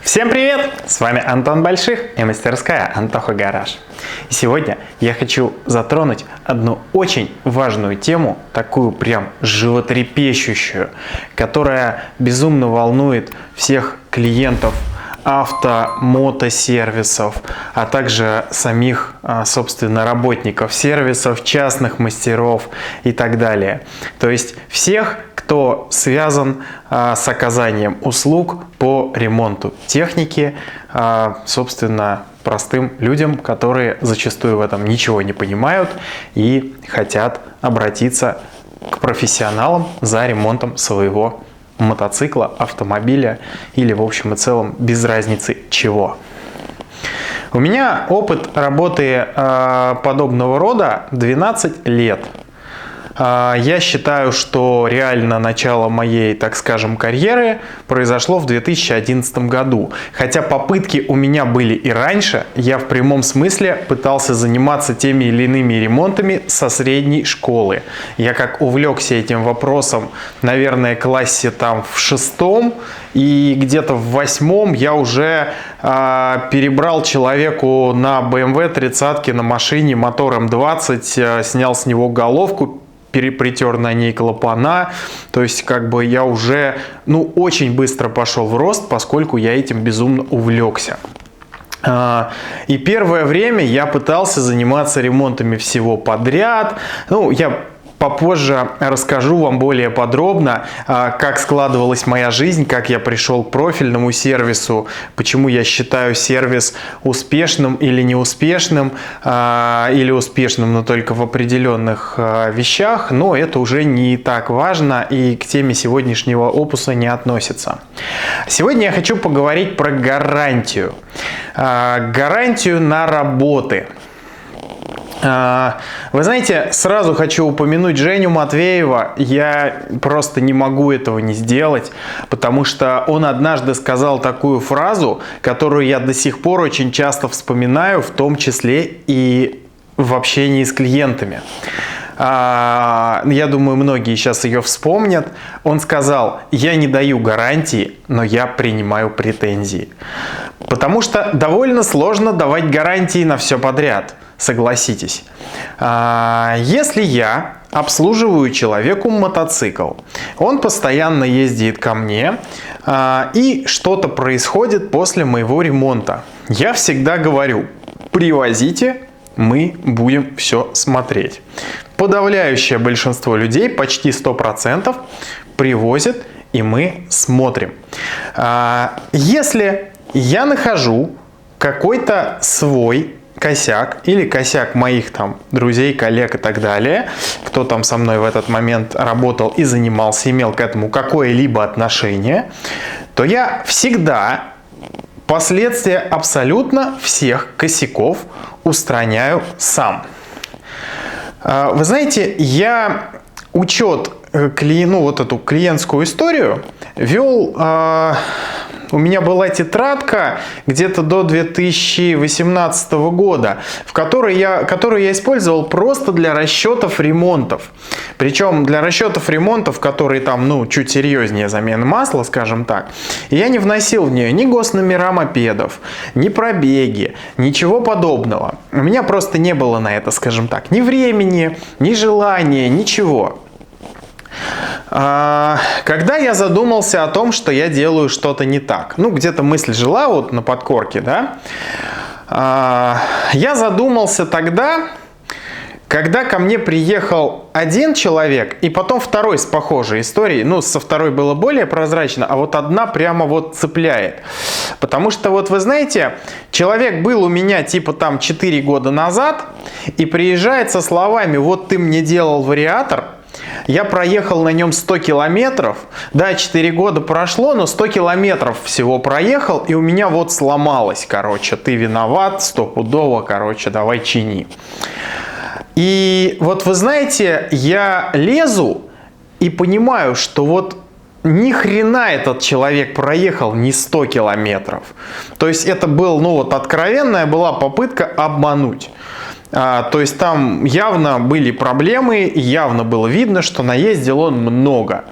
Всем привет! С вами Антон Больших и мастерская Антоха Гараж. И сегодня я хочу затронуть одну очень важную тему, такую прям животрепещущую, которая безумно волнует всех клиентов мотосервисов, а также самих, собственно, работников сервисов, частных мастеров и так далее. То есть всех, кто связан с оказанием услуг по ремонту техники, собственно, простым людям, которые зачастую в этом ничего не понимают и хотят обратиться к профессионалам за ремонтом своего мотоцикла, автомобиля или в общем и целом без разницы чего. У меня опыт работы подобного рода 12 лет. Я считаю, что реально начало моей, так скажем, карьеры произошло в 2011 году. Хотя попытки у меня были и раньше, я в прямом смысле пытался заниматься теми или иными ремонтами со средней школы. Я как увлекся этим вопросом, наверное, классе там в 6-м, и где-то в 8-м я уже перебрал человеку на BMW 30 на машине мотор М20, снял с него головку, притер на ней клапана, то есть как бы я уже очень быстро пошел в рост, поскольку я этим безумно увлекся. И первое время я пытался заниматься ремонтами всего подряд. Я попозже расскажу вам более подробно, как складывалась моя жизнь, как я пришел к профильному сервису, почему я считаю сервис успешным или неуспешным, или успешным, но только в определенных вещах, но это уже не так важно и к теме сегодняшнего опуса не относится. Сегодня я хочу поговорить про гарантию. Гарантию на работы. Вы знаете, сразу хочу упомянуть Женю Матвеева. Я просто не могу этого не сделать, потому что он однажды сказал такую фразу, которую я до сих пор очень часто вспоминаю, в том числе и в общении с клиентами. Я думаю, многие сейчас ее вспомнят. Он сказал: «Я не даю гарантии, но я принимаю претензии». Потому что довольно сложно давать гарантии на все подряд. Согласитесь. Если я обслуживаю человеку мотоцикл, он постоянно ездит ко мне, и что-то происходит после моего ремонта, я всегда говорю: привозите, мы будем все смотреть. Подавляющее большинство людей, почти 100%, привозят, и мы смотрим. Если я нахожу какой-то свой косяк или косяк моих там друзей, коллег и так далее, кто там со мной в этот момент работал и занимался, имел к этому какое-либо отношение, то я всегда последствия абсолютно всех косяков устраняю сам. Вы знаете, я учет эту клиентскую историю вел. У меня была тетрадка где-то до 2018 года, которую я использовал просто для расчетов ремонтов. Причем для расчетов ремонтов, которые там, чуть серьезнее замены масла, скажем так. И я не вносил в нее ни госномера мопедов, ни пробеги, ничего подобного. У меня просто не было на это, скажем так, ни времени, ни желания, ничего. Когда я задумался о том, что я делаю что-то не так, где-то мысль жила вот на подкорке, да, я задумался тогда, когда ко мне приехал один человек, и потом второй с похожей историей. Со второй было более прозрачно, а вот одна прямо вот цепляет. Потому что, вы знаете, человек был у меня типа там 4 года назад, и приезжает со словами: «Вот ты мне делал вариатор, я проехал на нем 100 километров, да, 4 года прошло, но 100 километров всего проехал, и у меня вот сломалось, ты виноват, стопудово, давай чини». И вы знаете, я лезу и понимаю, что ни хрена этот человек проехал не 100 километров. То есть это был, откровенная была попытка обмануть. То есть там явно были проблемы, и явно было видно, что наездил он много.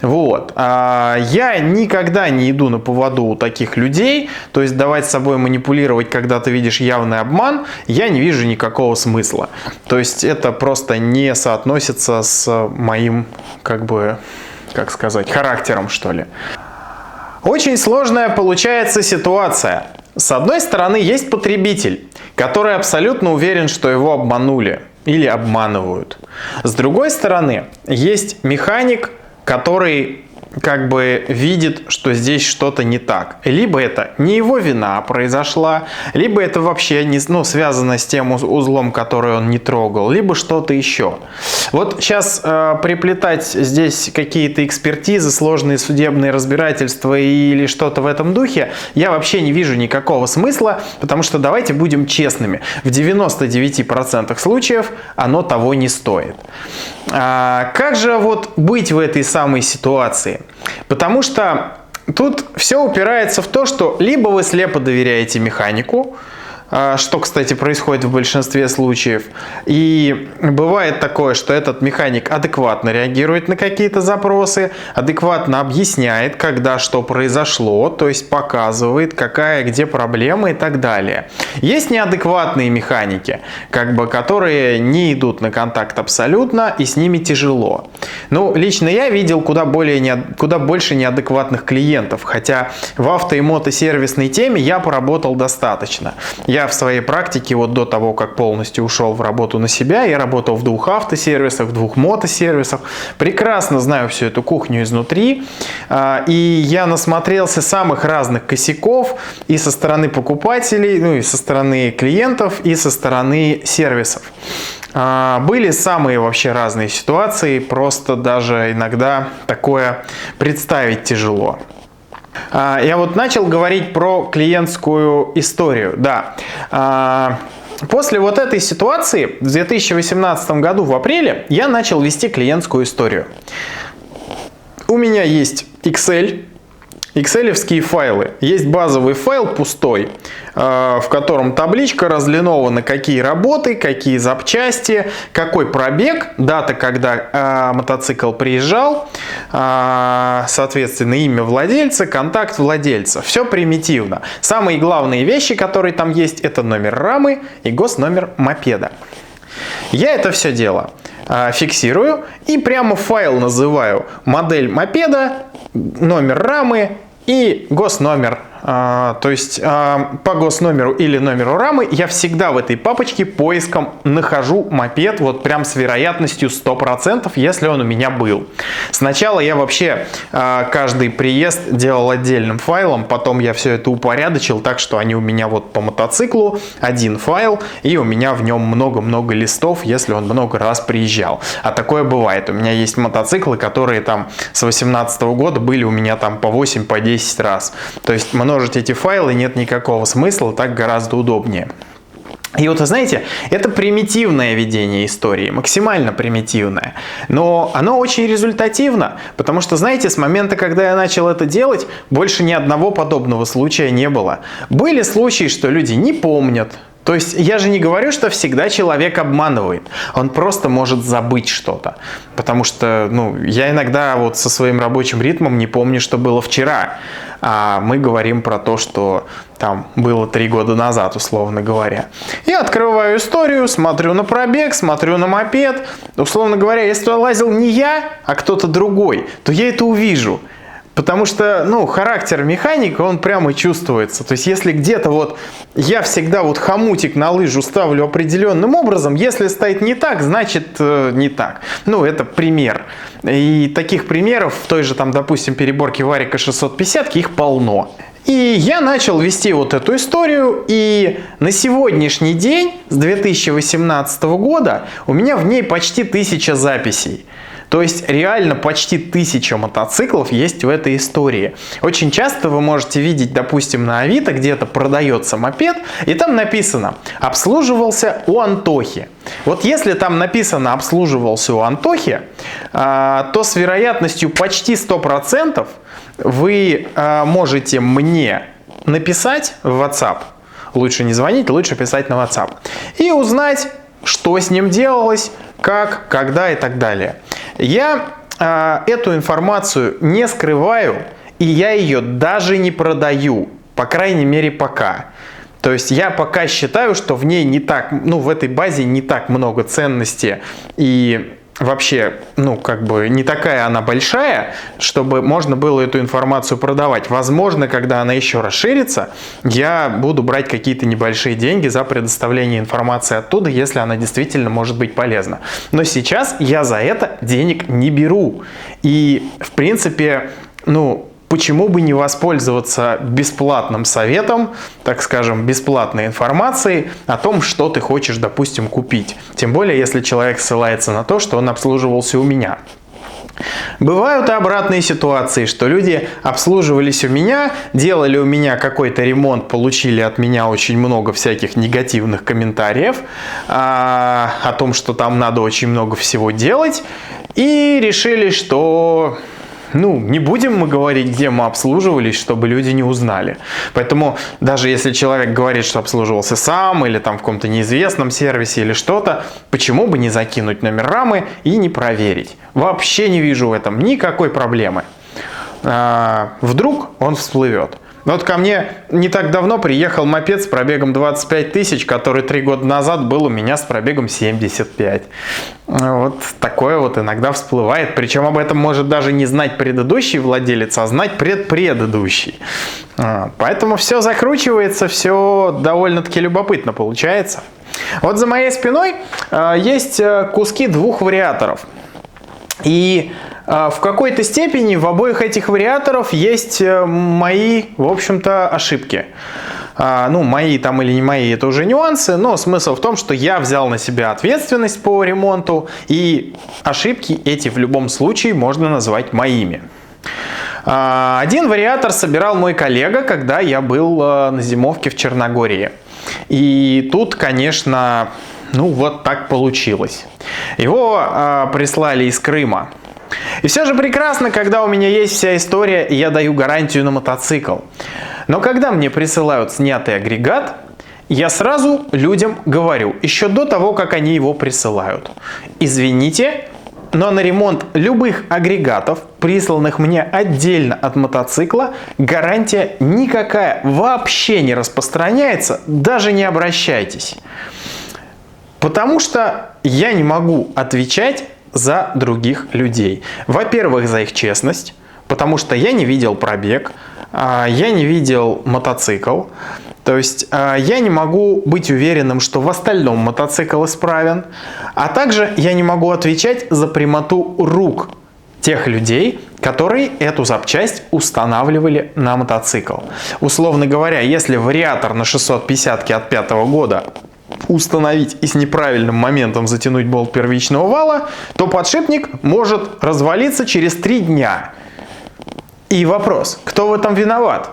Вот. Я никогда не иду на поводу у таких людей, то есть давать с собой манипулировать, когда ты видишь явный обман, я не вижу никакого смысла. То есть это просто не соотносится с моим, как сказать, характером, что ли. Очень сложная получается ситуация. С одной стороны, есть потребитель, который абсолютно уверен, что его обманули или обманывают. С другой стороны, есть механик, который видит, что здесь что-то не так. Либо это не его вина произошла, либо это вообще не, связано с тем узлом, который он не трогал, либо что-то еще. Вот сейчас приплетать здесь какие-то экспертизы, сложные судебные разбирательства или что-то в этом духе, я вообще не вижу никакого смысла, потому что давайте будем честными. В 99% случаев оно того не стоит. Как же быть в этой самой ситуации? Потому что тут все упирается в то, что либо вы слепо доверяете механику, что, кстати, происходит в большинстве случаев. И бывает такое, что этот механик адекватно реагирует на какие-то запросы, адекватно объясняет, когда что произошло, то есть показывает, какая где проблема и так далее. Есть неадекватные механики, которые не идут на контакт абсолютно, и с ними тяжело. Лично я видел куда больше неадекватных клиентов, хотя в авто- и мотосервисной теме я поработал достаточно. Я в своей практике, до того, как полностью ушел в работу на себя, я работал в 2 автосервисах, в 2 мотосервисах. Прекрасно знаю всю эту кухню изнутри. И я насмотрелся самых разных косяков и со стороны покупателей, и со стороны клиентов, и со стороны сервисов. Были самые вообще разные ситуации, просто даже иногда такое представить тяжело. Я начал говорить про клиентскую историю. Да. После этой ситуации в 2018 году в апреле я начал вести клиентскую историю. У меня есть Excel-евские файлы. Есть базовый файл пустой, в котором табличка разлинована, какие работы, какие запчасти, какой пробег, дата, когда мотоцикл приезжал, соответственно, имя владельца, контакт владельца. Все примитивно. Самые главные вещи, которые там есть, это номер рамы и госномер мопеда. Я это все дело фиксирую и прямо файл называю модель мопеда, номер рамы и госномер. То есть по госномеру или номеру рамы я всегда в этой папочке поиском нахожу мопед прям с вероятностью 100%, если он у меня был. Сначала я вообще каждый приезд делал отдельным файлом, потом я все это упорядочил так, что они у меня по мотоциклу один файл, и у меня в нем много-много листов, если он много раз приезжал. А такое бывает. У меня есть мотоциклы, которые там с 2018 года были у меня там по 8, по 10 раз. То есть множить эти файлы нет никакого смысла, так гораздо удобнее. И знаете, это примитивное ведение истории, максимально примитивное, но оно очень результативно, потому что, знаете, с момента, когда я начал это делать, больше ни одного подобного случая не было. Были случаи, что люди не помнят. То есть я же не говорю, что всегда человек обманывает. Он просто может забыть что-то. Потому что я иногда со своим рабочим ритмом не помню, что было вчера. А мы говорим про то, что там было 3 года назад, условно говоря. Я открываю историю, смотрю на пробег, смотрю на мопед. Условно говоря, если туда лазил не я, а кто-то другой, то я это увижу. Потому что, характер механика, он прямо чувствуется. То есть, если где-то я всегда хомутик на лыжу ставлю определенным образом, если стоит не так, значит не так. Это пример. И таких примеров в той же, допустим, переборке Варика 650 их полно. И я начал вести эту историю, и на сегодняшний день, с 2018 года, у меня в ней почти 1000 записей. То есть реально почти 1000 мотоциклов есть в этой истории. Очень часто вы можете видеть, допустим, на Авито где-то продается мопед, и там написано «обслуживался у Антохи». Если там написано «обслуживался у Антохи», то с вероятностью почти 100% вы можете мне написать в WhatsApp: лучше не звонить, лучше писать на WhatsApp. И узнать, что с ним делалось, как, когда и так далее. Я эту информацию не скрываю, и я ее даже не продаю, по крайней мере пока. То есть я пока считаю, что в ней не так, в этой базе не так много ценности и вообще, не такая она большая, чтобы можно было эту информацию продавать. Возможно, когда она еще расширится, я буду брать какие-то небольшие деньги за предоставление информации оттуда, если она действительно может быть полезна. Но сейчас я за это денег не беру. И, в принципе, почему бы не воспользоваться бесплатным советом, так скажем, бесплатной информацией о том, что ты хочешь, допустим, купить. Тем более, если человек ссылается на то, что он обслуживался у меня. Бывают и обратные ситуации, что люди обслуживались у меня, делали у меня какой-то ремонт, получили от меня очень много всяких негативных комментариев о том, что там надо очень много всего делать, и решили, что не будем мы говорить, где мы обслуживались, чтобы люди не узнали. Поэтому даже если человек говорит, что обслуживался сам или там в каком-то неизвестном сервисе или что-то, почему бы не закинуть номер рамы и не проверить? Вообще не вижу в этом никакой проблемы. Вдруг он всплывет. Вот ко мне не так давно приехал мопед с пробегом 25 тысяч, который 3 года назад был у меня с пробегом 75. Вот такое вот иногда всплывает. Причем об этом может даже не знать предыдущий владелец, а знать предпредыдущий. Поэтому все закручивается, все довольно-таки любопытно получается. Вот за моей спиной есть куски 2 вариаторов. И в какой-то степени в обоих этих вариаторов есть мои, в общем-то, ошибки. Мои там или не мои, это уже нюансы, но смысл в том, что я взял на себя ответственность по ремонту, и ошибки эти в любом случае можно назвать моими. Один вариатор собирал мой коллега, когда я был на зимовке в Черногории. И тут, конечно, вот так получилось. Его прислали из Крыма. И все же прекрасно, когда у меня есть вся история, и я даю гарантию на мотоцикл. Но когда мне присылают снятый агрегат, я сразу людям говорю, еще до того, как они его присылают: извините, но на ремонт любых агрегатов, присланных мне отдельно от мотоцикла, гарантия никакая вообще не распространяется, даже не обращайтесь. Потому что я не могу отвечать за других людей. Во-первых, за их честность, потому что я не видел пробег, я не видел мотоцикл, то есть я не могу быть уверенным, что в остальном мотоцикл исправен, а также я не могу отвечать за прямоту рук тех людей, которые эту запчасть устанавливали на мотоцикл. Условно говоря, если вариатор на 650-ке от 5-го года установить и с неправильным моментом затянуть болт первичного вала, то подшипник может развалиться через 3 дня. И вопрос, кто в этом виноват?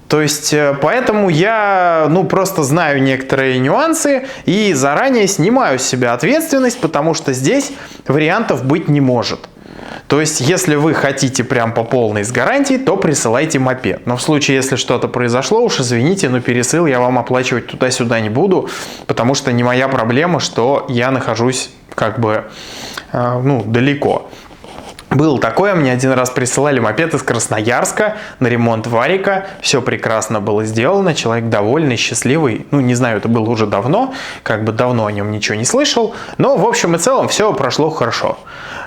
То есть, поэтому я, просто знаю некоторые нюансы и заранее снимаю с себя ответственность, потому что здесь вариантов быть не может. То есть, если вы хотите прям по полной с гарантией, то присылайте мопед. Но в случае, если что-то произошло, уж извините, но пересыл я вам оплачивать туда-сюда не буду, потому что не моя проблема, что я нахожусь далеко. Было такое, мне один раз присылали мопед из Красноярска на ремонт варика, все прекрасно было сделано, человек довольный, счастливый, не знаю, это было уже давно, давно о нем ничего не слышал, но в общем и целом все прошло хорошо.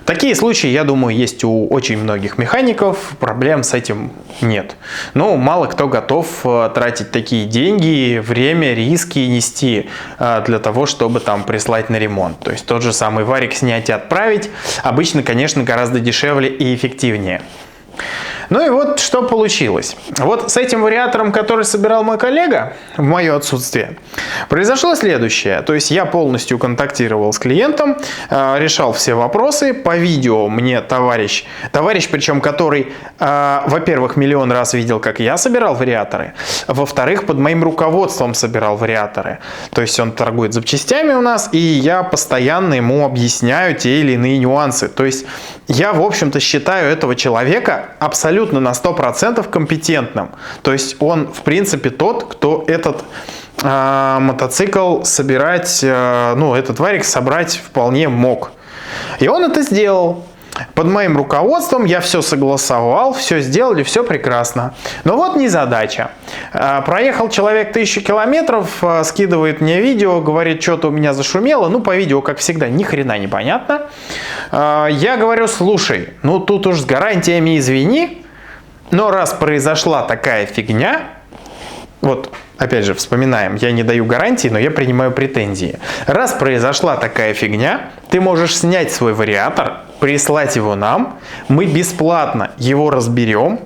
Такие случаи, я думаю, есть у очень многих механиков, проблем с этим нет. Мало кто готов тратить такие деньги, время, риски нести для того, чтобы прислать на ремонт. То есть тот же самый варик снять и отправить обычно, конечно, гораздо дешевле и эффективнее. И вот что получилось. Вот с этим вариатором, который собирал мой коллега в мое отсутствие, произошло следующее. То есть я полностью контактировал с клиентом, решал все вопросы. По видео мне товарищ причем который, во-первых, миллион раз видел, как я собирал вариаторы, во-вторых, под моим руководством собирал вариаторы. То есть он торгует запчастями у нас, и я постоянно ему объясняю те или иные нюансы. То есть я, в общем-то, считаю этого человека абсолютно на 100% компетентным. То есть он, в принципе, тот, кто этот мотоцикл собирать, ну, этот варик собрать вполне мог. И он это сделал. Под моим руководством я все согласовал, все сделали, все прекрасно. Но вот незадача. Проехал человек 1000 километров, скидывает мне видео, говорит, что-то у меня зашумело. Ну, по видео, как всегда, ни хрена не понятно. Я говорю, слушай, ну тут уж с гарантиями извини, но раз произошла такая фигня, вот, опять же, вспоминаем, я не даю гарантии, но я принимаю претензии. Раз произошла такая фигня, ты можешь снять свой вариатор, прислать его нам, мы бесплатно его разберем.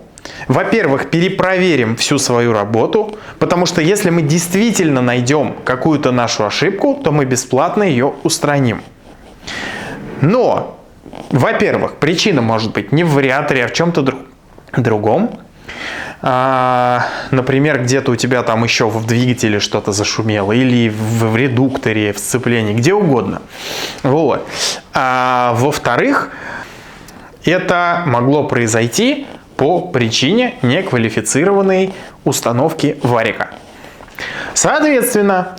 Во-первых, перепроверим всю свою работу, потому что если мы действительно найдем какую-то нашу ошибку, то мы бесплатно ее устраним. Но, во-первых, причина может быть не в вариаторе, а в чем-то другом. Например, где-то у тебя там еще в двигателе что-то зашумело, или в редукторе, в сцеплении, где угодно. Вот. Во-вторых, это могло произойти по причине неквалифицированной установки варика. Соответственно,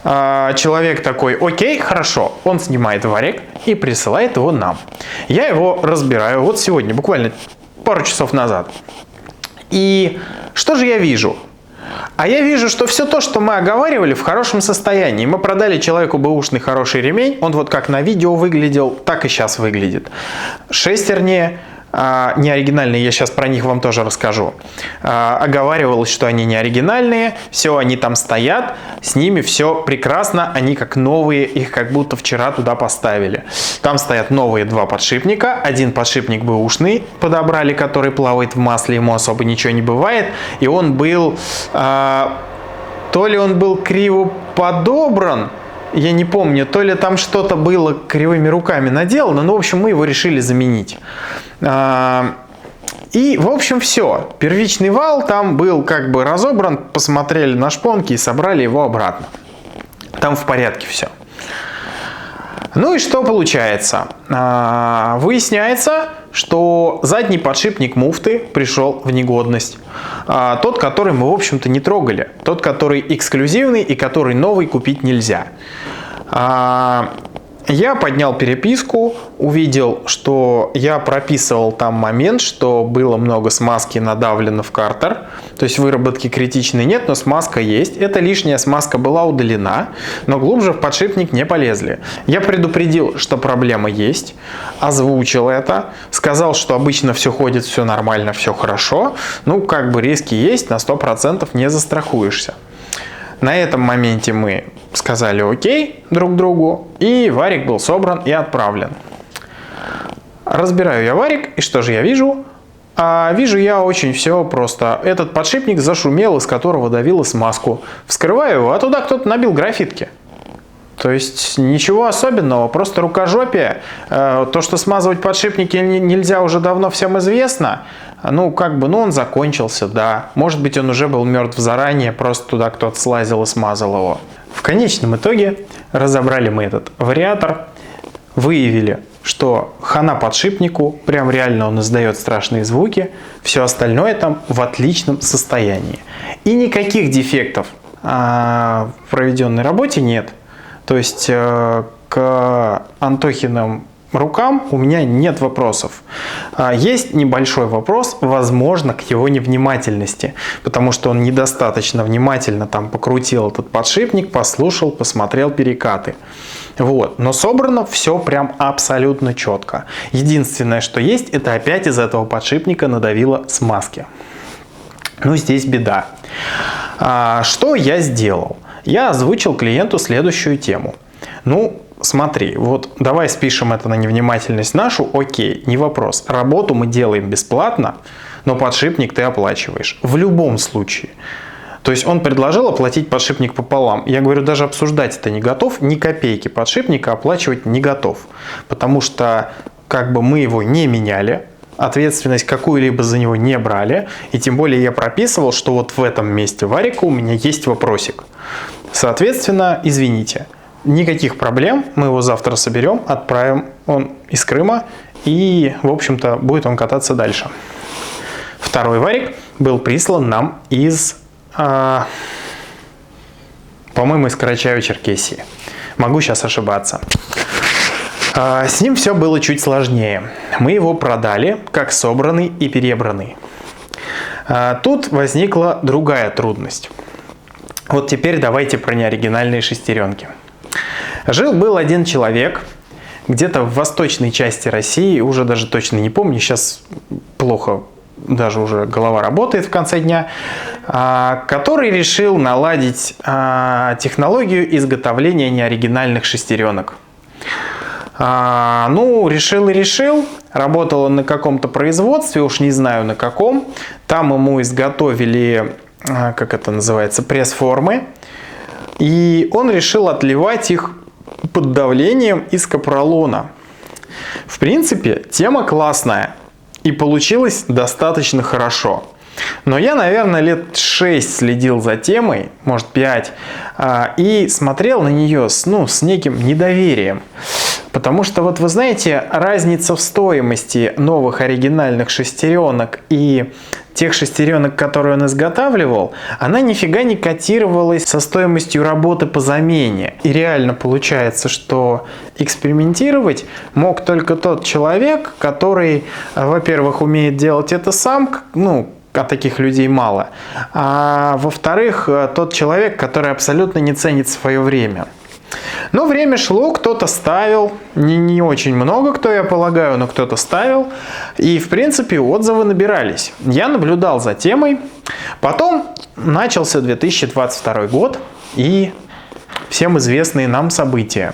человек такой, окей, хорошо, он снимает варик и присылает его нам. Я его разбираю вот сегодня, буквально пару часов назад. И что же я вижу? А я вижу, что все то, что мы оговаривали, в хорошем состоянии. Мы продали человеку бэушный хороший ремень. Он вот как на видео выглядел, так и сейчас выглядит. Шестерни не оригинальные, я сейчас про них вам тоже расскажу. Оговаривалось, что они не оригинальные, все, они там стоят, с ними все прекрасно, они как новые, их как будто вчера туда поставили. Там стоят новые два подшипника, один подшипник бэушный подобрали, который плавает в масле, ему особо ничего не бывает, и он был, то ли он был криво подобран, я не помню, то ли там что-то было кривыми руками наделано, но в общем мы его решили заменить. И в общем все, первичный вал там был как бы разобран, посмотрели на шпонки и собрали его обратно. Там в порядке все. Ну и что получается? Выясняется, что задний подшипник муфты пришел в негодность. Тот, который мы, в общем-то, не трогали. Тот, который эксклюзивный и который новый купить нельзя. Я поднял переписку, увидел, что я прописывал там момент, что было много смазки надавлено в картер. То есть выработки критичной нет, но смазка есть. Эта лишняя смазка была удалена, но глубже в подшипник не полезли. Я предупредил, что проблема есть, озвучил это, сказал, что обычно все ходит, все нормально, все хорошо. Ну, как бы риски есть, на 100% не застрахуешься. На этом моменте мы сказали окей друг другу, и варик был собран и отправлен. Разбираю я варик, и что же я вижу? Вижу я очень все просто. Этот подшипник зашумел, из которого давило смазку. Вскрываю его, а туда кто-то набил графитки. То есть ничего особенного, просто рукожопие. То, что смазывать подшипники нельзя, уже давно всем известно. Ну, как бы, ну, он закончился, да. Может быть, он уже был мертв заранее, просто туда кто-то слазил и смазал его. В конечном итоге разобрали мы этот вариатор, выявили, что хана подшипнику, прям реально он издает страшные звуки, все остальное там в отличном состоянии. И никаких дефектов в проведенной работе нет. То есть к Антохиным рукам у меня нет вопросов. Есть небольшой вопрос, возможно, к его невнимательности, потому что он недостаточно внимательно там покрутил этот подшипник, послушал, посмотрел перекаты. Вот. Но собрано все прям абсолютно четко. Единственное, что есть, это опять из этого подшипника надавило смазки. Ну, здесь беда. Что я сделал? Я озвучил клиенту следующую тему. Ну, смотри, вот давай спишем это на невнимательность нашу, окей, не вопрос. Работу мы делаем бесплатно, но подшипник ты оплачиваешь. В любом случае. То есть он предложил оплатить подшипник пополам. Я говорю, даже обсуждать это не готов, ни копейки подшипника оплачивать не готов. Потому что как бы мы его не меняли, ответственность какую-либо за него не брали. И тем более я прописывал, что вот в этом месте варика у меня есть вопросик. Соответственно, извините. Никаких проблем, мы его завтра соберем, отправим он из Крыма и, в общем-то, будет он кататься дальше. Второй варик был прислан нам из По-моему, из Карачаево-Черкесии. Могу сейчас ошибаться. С ним все было чуть сложнее. Мы его продали, как собранный и перебранный. Тут возникла другая трудность. Вот теперь давайте про неоригинальные шестеренки. Жил-был один человек где-то в восточной части России, уже даже точно не помню, сейчас плохо, даже уже голова работает в конце дня, который решил наладить технологию изготовления неоригинальных шестеренок. Решил и решил. Работал он на каком-то производстве, уж не знаю на каком. Там ему изготовили, как это называется, пресс-формы. И он решил отливать их под давлением из капролона. В принципе, тема классная. И получилось достаточно хорошо. Но я, наверное, лет 6 следил за темой, может 5, и смотрел на нее с неким недоверием. Потому что, вот вы знаете, разница в стоимости новых оригинальных шестеренок и тех шестеренок, которые он изготавливал, она нифига не котировалась со стоимостью работы по замене. И реально получается, что экспериментировать мог только тот человек, который, во-первых, умеет делать это сам, а таких людей мало. А во-вторых, тот человек, который абсолютно не ценит свое время. Но время шло, кто-то ставил, не очень много кто, я полагаю, но кто-то ставил. И, в принципе, отзывы набирались. Я наблюдал за темой. Потом начался 2022 год и всем известные нам события,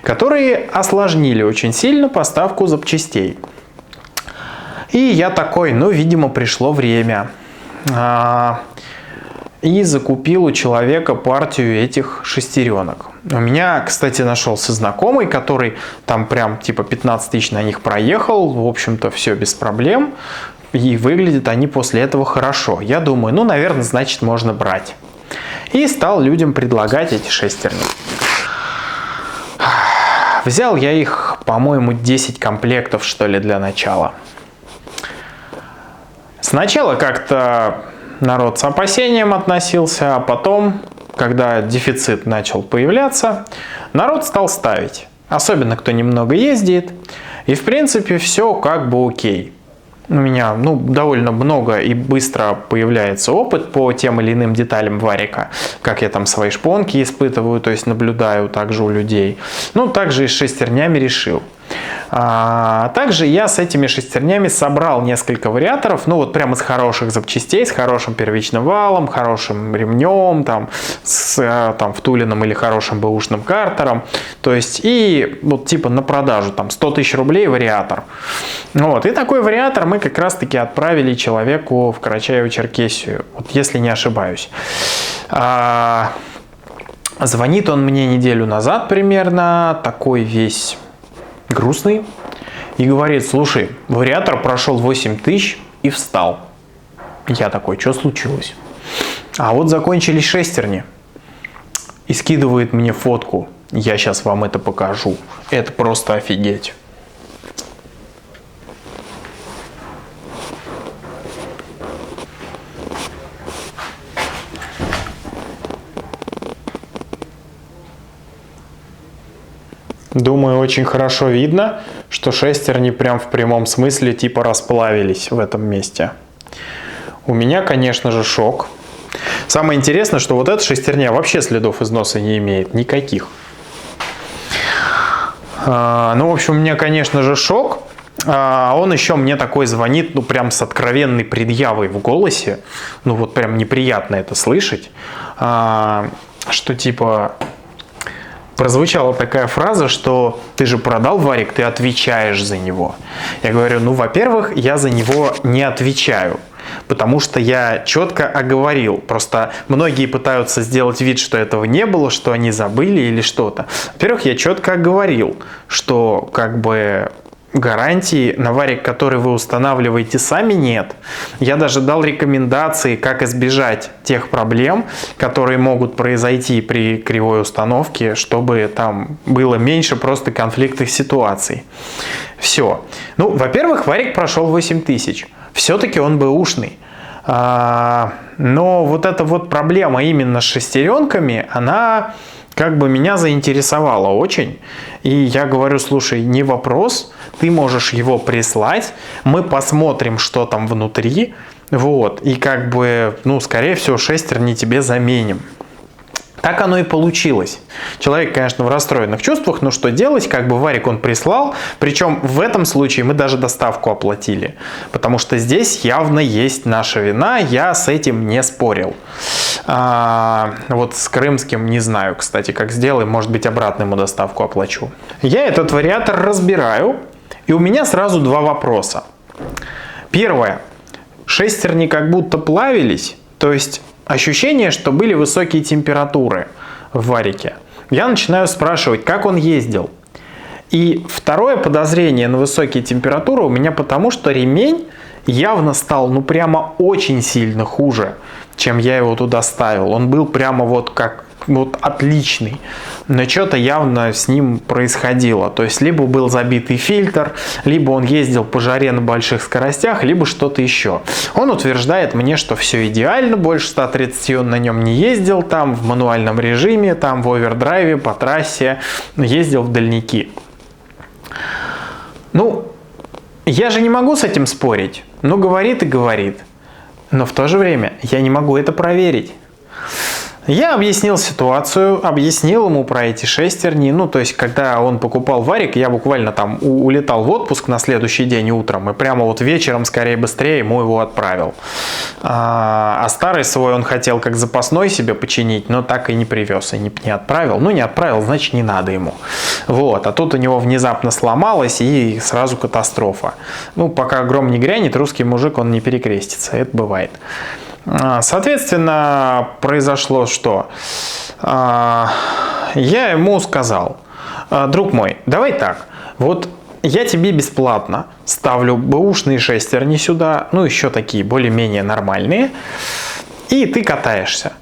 которые осложнили очень сильно поставку запчастей. И я такой, видимо, пришло время. И закупил у человека партию этих шестеренок. У меня, кстати, нашелся знакомый, который там прям типа 15 тысяч на них проехал. В общем-то, все без проблем. И выглядят они после этого хорошо. Я думаю, наверное, значит, можно брать. И стал людям предлагать эти шестерни. Взял я их, по-моему, 10 комплектов, что ли, для начала. Сначала как-то народ с опасением относился, а потом, когда дефицит начал появляться, народ стал ставить. Особенно, кто немного ездит. И, в принципе, все как бы окей. У меня довольно много и быстро появляется опыт по тем или иным деталям варика. Как я там свои шпонки испытываю, то есть наблюдаю также у людей. Также и с шестернями решил. Также я с этими шестернями собрал несколько вариаторов, прямо из хороших запчастей, с хорошим первичным валом, хорошим ремнем, с втулиным или хорошим бэушным картером. То есть, и типа на продажу, 100 тысяч рублей вариатор. И такой вариатор мы как раз-таки отправили человеку в Карачаево-Черкесию, если не ошибаюсь. Звонит он мне неделю назад примерно, такой весь грустный, и говорит: слушай, вариатор прошел 8 тысяч и встал. Я такой: что случилось? А вот закончились шестерни. И скидывает мне фотку. Я сейчас вам это покажу. Это просто офигеть. Думаю, очень хорошо видно, что шестерни прям в прямом смысле типа расплавились в этом месте. У меня, конечно же, шок. Самое интересное, что вот эта шестерня вообще следов износа не имеет. Никаких. В общем, у меня, конечно же, шок. Он еще мне такой звонит, прям с откровенной предъявой в голосе. Прям неприятно это слышать. Что типа... Прозвучала такая фраза, что ты же продал варик, ты отвечаешь за него. Я говорю, во-первых, я за него не отвечаю, потому что я четко оговорил. Просто многие пытаются сделать вид, что этого не было, что они забыли или что-то. Во-первых, я четко оговорил, что гарантии на варик, который вы устанавливаете сами, нет. Я даже дал рекомендации, как избежать тех проблем, которые могут произойти при кривой установке, чтобы там было меньше просто конфликтных ситуаций. Все. Во-первых, варик прошел 8 тысяч. Все-таки он бэушный. Но вот эта вот проблема именно с шестеренками, она как бы меня заинтересовала очень. И я говорю, слушай, не вопрос, ты можешь его прислать, мы посмотрим, что там внутри, вот, и как бы, ну, скорее всего, шестерни тебе заменим. Так оно и получилось. Человек, конечно, в расстроенных чувствах, но что делать, как бы варик он прислал, причем в этом случае мы даже доставку оплатили, потому что здесь явно есть наша вина, я с этим не спорил. Вот с крымским не знаю, кстати, как сделаем, может быть, обратно ему доставку оплачу. Я этот вариатор разбираю, и у меня сразу два вопроса. Первое. Шестерни как будто плавились, то есть ощущение, что были высокие температуры в варике. Я начинаю спрашивать, как он ездил. И второе подозрение на высокие температуры у меня потому, что ремень явно стал, ну, прямо очень сильно хуже, чем я его туда ставил. Он был прямо вот как вот отличный, но что-то явно с ним происходило. То есть либо был забитый фильтр, либо он ездил по жаре на больших скоростях, либо что-то еще. Он утверждает мне, что все идеально, больше 130 он на нем не ездил, там в мануальном режиме, там в овердрайве, по трассе, ездил в дальники. Ну, я же не могу с этим спорить. Ну, говорит и говорит. Но в то же время я не могу это проверить. Я объяснил ситуацию, объяснил ему про эти шестерни. Ну, то есть, когда он покупал варик, я буквально там улетал в отпуск на следующий день утром. И прямо вот вечером, скорее быстрее, ему его отправил. А старый свой он хотел как запасной себе починить, но так и не привез, и не отправил. Ну, не отправил, значит, не надо ему. Вот. А тут у него внезапно сломалось, и сразу катастрофа. Ну, пока гром не грянет, русский мужик, он не перекрестится. Это бывает. Соответственно, произошло что? Я ему сказал: друг мой, давай так, вот я тебе бесплатно ставлю бэушные шестерни сюда, ну еще такие более-менее нормальные, и ты катаешься.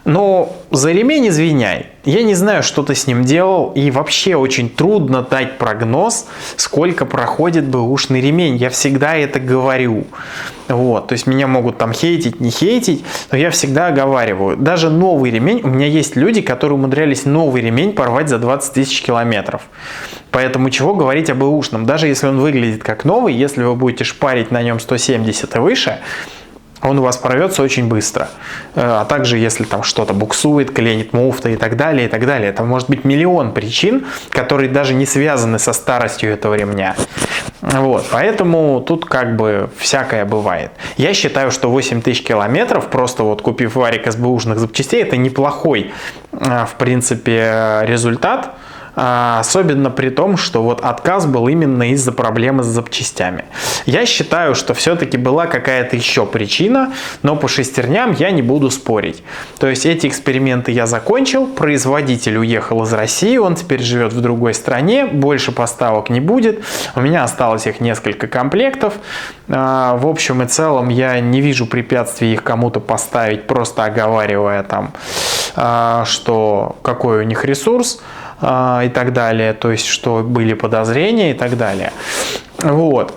Но за ремень извиняй, я не знаю, что ты с ним делал, и вообще очень трудно дать прогноз, сколько проходит бэушный ремень. Я всегда это говорю. Вот, то есть меня могут там хейтить, не хейтить, но я всегда оговариваю. Даже новый ремень, у меня есть люди, которые умудрялись новый ремень порвать за 20 тысяч километров. Поэтому чего говорить о бэушном? Даже если он выглядит как новый, если вы будете шпарить на нем 170 и выше, он у вас порвется очень быстро. А также, если там что-то буксует, клинит муфта и так далее, и так далее. Это может быть миллион причин, которые даже не связаны со старостью этого ремня. Вот, поэтому тут как бы всякое бывает. Я считаю, что 8000 километров, просто вот купив варик из бэушных запчастей, это неплохой, в принципе, результат. Особенно при том, что вот отказ был именно из-за проблемы с запчастями. Я считаю, что все-таки была какая-то еще причина, но по шестерням я не буду спорить. То есть эти эксперименты я закончил, производитель уехал из России, он теперь живет в другой стране, больше поставок не будет. У меня осталось их несколько комплектов. В общем и целом я не вижу препятствий их кому-то поставить, просто оговаривая там, что какой у них ресурс и так далее, то есть что были подозрения и так далее. Вот.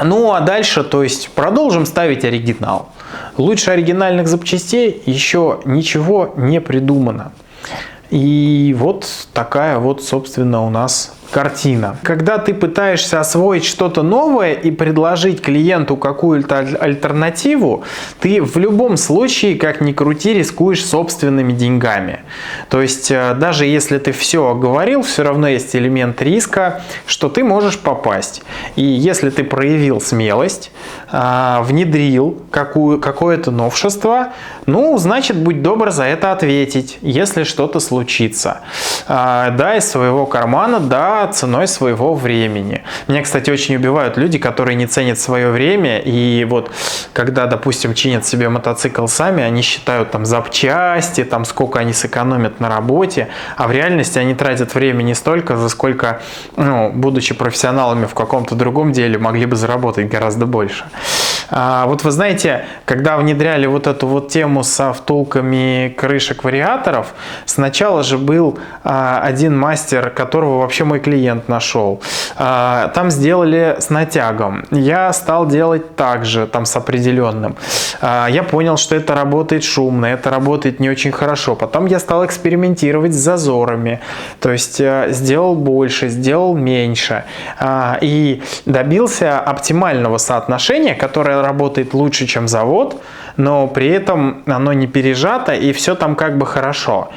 Ну а дальше, то есть продолжим ставить оригинал. Лучше оригинальных запчастей еще ничего не придумано. И вот такая вот, собственно, у нас картина. Когда ты пытаешься освоить что-то новое и предложить клиенту какую-то альтернативу, ты в любом случае, как ни крути, рискуешь собственными деньгами. То есть, даже если ты все оговорил, все равно есть элемент риска, что ты можешь попасть. И если ты проявил смелость, внедрил какое-то новшество, ну, значит, будь добр за это ответить, если что-то случится. Да, из своего кармана, да, ценой своего времени. Меня, кстати, очень убивают люди, которые не ценят свое время, и вот когда, допустим, чинят себе мотоцикл сами, они считают там запчасти, там сколько они сэкономят на работе, а в реальности они тратят времени столько, за сколько, ну, будучи профессионалами в каком-то другом деле, могли бы заработать гораздо больше. Вот вы знаете, когда внедряли вот эту вот тему со втулками крышек вариаторов, сначала же был один мастер, которого вообще мой клиент нашел. Там сделали с натягом. Я стал делать так же, там с определенным. Я понял, что это работает шумно, это работает не очень хорошо. Потом я стал экспериментировать с зазорами. То есть сделал больше, сделал меньше. И добился оптимального соотношения, которое работает лучше, чем завод, но при этом оно не пережато и все там как бы хорошо.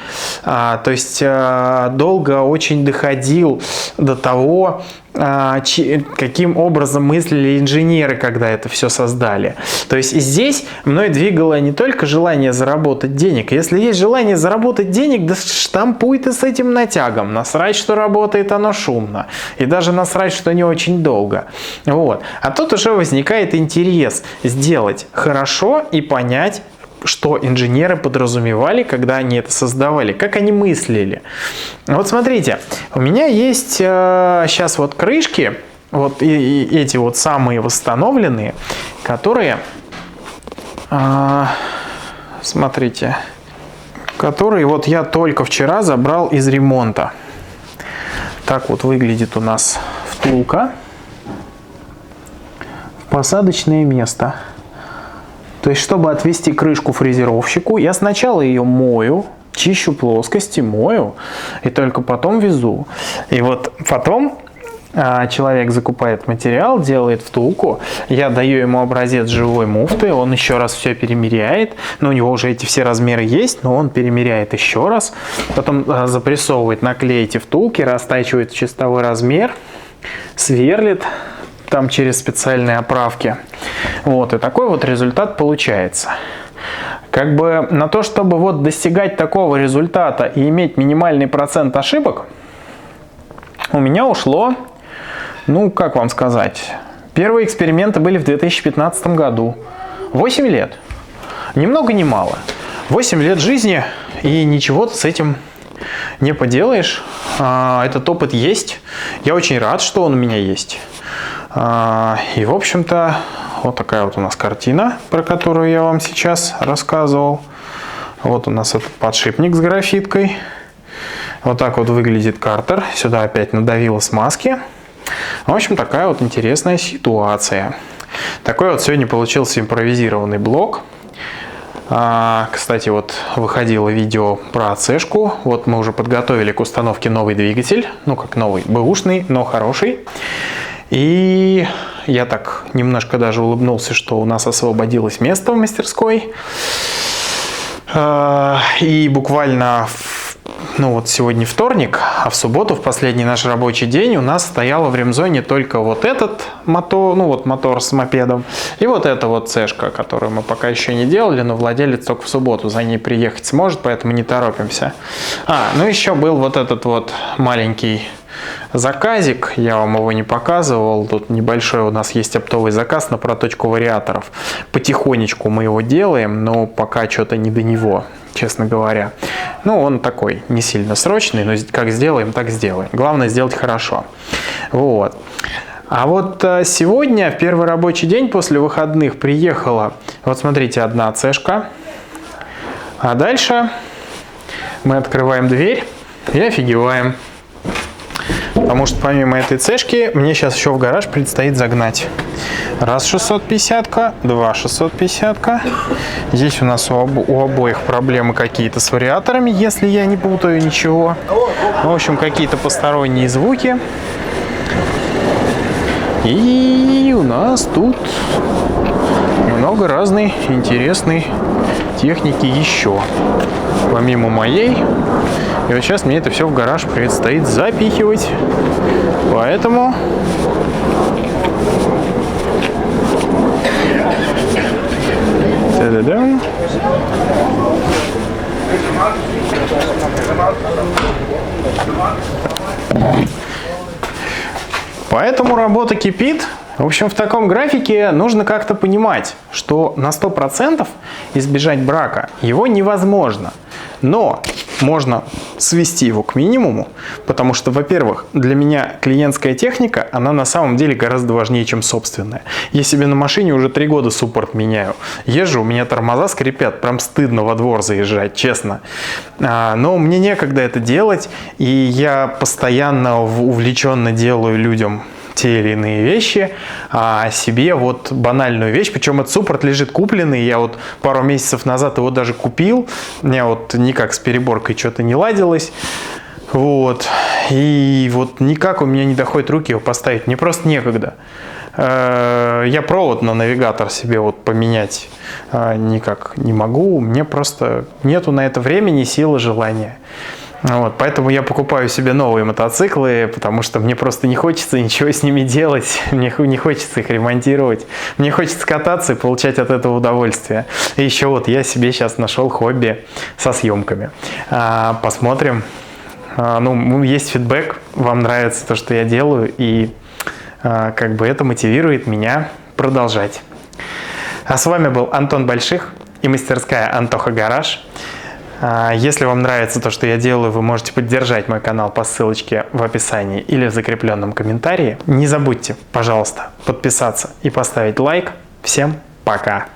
То есть долго очень доходил до того, каким образом мыслили инженеры, когда это все создали. То есть и здесь мной двигало не только желание заработать денег. Если есть желание заработать денег, да штампуй ты с этим натягом. Насрать, что работает оно шумно. И даже насрать, что не очень долго. Вот. А тут уже возникает интерес сделать хорошо и понять, что инженеры подразумевали, когда они это создавали, как они мыслили. Вот смотрите, у меня есть сейчас вот крышки, вот и эти вот самые восстановленные, которые, смотрите, которые вот я только вчера забрал из ремонта. Так вот выглядит у нас втулка в посадочное место. То есть, чтобы отвести крышку фрезеровщику, я сначала ее мою, чищу плоскости, мою, и только потом везу. И вот потом человек закупает материал, делает втулку, я даю ему образец живой муфты, он еще раз все перемеряет, но у него уже эти все размеры есть, но он перемеряет еще раз, потом запрессовывает на клей эти втулки, растачивает в чистовой размер, сверлит там через специальные оправки. Вот, и такой вот результат получается. Как бы на то, чтобы вот достигать такого результата и иметь минимальный процент ошибок, у меня ушло, ну, как вам сказать, первые эксперименты были в 2015 году. 8 лет. Ни много ни мало. 8 лет жизни, и ничего ты с этим не поделаешь. Этот опыт есть. Я очень рад, что он у меня есть. И, в общем-то, вот такая вот у нас картина, про которую я вам сейчас рассказывал. Вот у нас этот подшипник с графиткой. Вот так вот выглядит картер. Сюда опять надавило смазки. В общем, такая вот интересная ситуация. Такой вот сегодня получился импровизированный блок. Кстати, вот выходило видео про АЦ-шку. Вот мы уже подготовили к установке новый двигатель. Ну, как новый, бэушный, но хороший. И я так немножко даже улыбнулся, что у нас освободилось место в мастерской. И буквально, ну вот сегодня вторник, а в субботу, в последний наш рабочий день, у нас стояла в ремзоне только вот этот мотор, ну вот мотор с мопедом, и вот эта вот цешка, которую мы пока еще не делали, но владелец только в субботу за ней приехать сможет, поэтому не торопимся. Ну еще был вот этот вот маленький заказик, я вам его не показывал, тут небольшой у нас есть оптовый заказ на проточку вариаторов. Потихонечку мы его делаем, но пока что-то не до него, честно говоря. Ну, он такой, не сильно срочный, но как сделаем, так сделаем. Главное сделать хорошо. Вот. А вот сегодня, в первый рабочий день после выходных, приехала, вот смотрите, одна цешка. А дальше мы открываем дверь и офигеваем. Потому что помимо этой цешки мне сейчас еще в гараж предстоит загнать. Раз 650-ка, два 650-ка. Здесь у нас у обоих проблемы какие-то с вариаторами, если я не путаю ничего. В общем, какие-то посторонние звуки. И у нас тут много разной интересной техники еще, помимо моей. И вот сейчас мне это все в гараж предстоит запихивать. Поэтому та-да-дам. Поэтому работа кипит. В общем, в таком графике нужно как-то понимать, что на 100% избежать брака его невозможно. Но можно свести его к минимуму, потому что, во-первых, для меня клиентская техника, она на самом деле гораздо важнее, чем собственная. Я себе на машине уже 3 года суппорт меняю. Езжу, у меня тормоза скрипят, прям стыдно во двор заезжать, честно. Но мне некогда это делать, и я постоянно увлеченно делаю людям те или иные вещи, а себе вот банальную вещь, причем этот суппорт лежит купленный, я вот пару месяцев назад его даже купил, у меня вот никак с переборкой что-то не ладилось, вот, и вот никак у меня не доходят руки его поставить, мне просто некогда. Я провод на навигатор себе вот поменять никак не могу, мне просто нету на это времени, силы, желания. Вот, поэтому я покупаю себе новые мотоциклы, потому что мне просто не хочется ничего с ними делать, мне не хочется их ремонтировать, мне хочется кататься и получать от этого удовольствие. И еще вот я себе сейчас нашел хобби со съемками. Посмотрим. Ну, есть фидбэк, вам нравится то, что я делаю, и как бы это мотивирует меня продолжать. А с вами был Антон Больших и мастерская Антоха Гараж. Если вам нравится то, что я делаю, вы можете поддержать мой канал по ссылочке в описании или в закрепленном комментарии. Не забудьте, пожалуйста, подписаться и поставить лайк. Всем пока!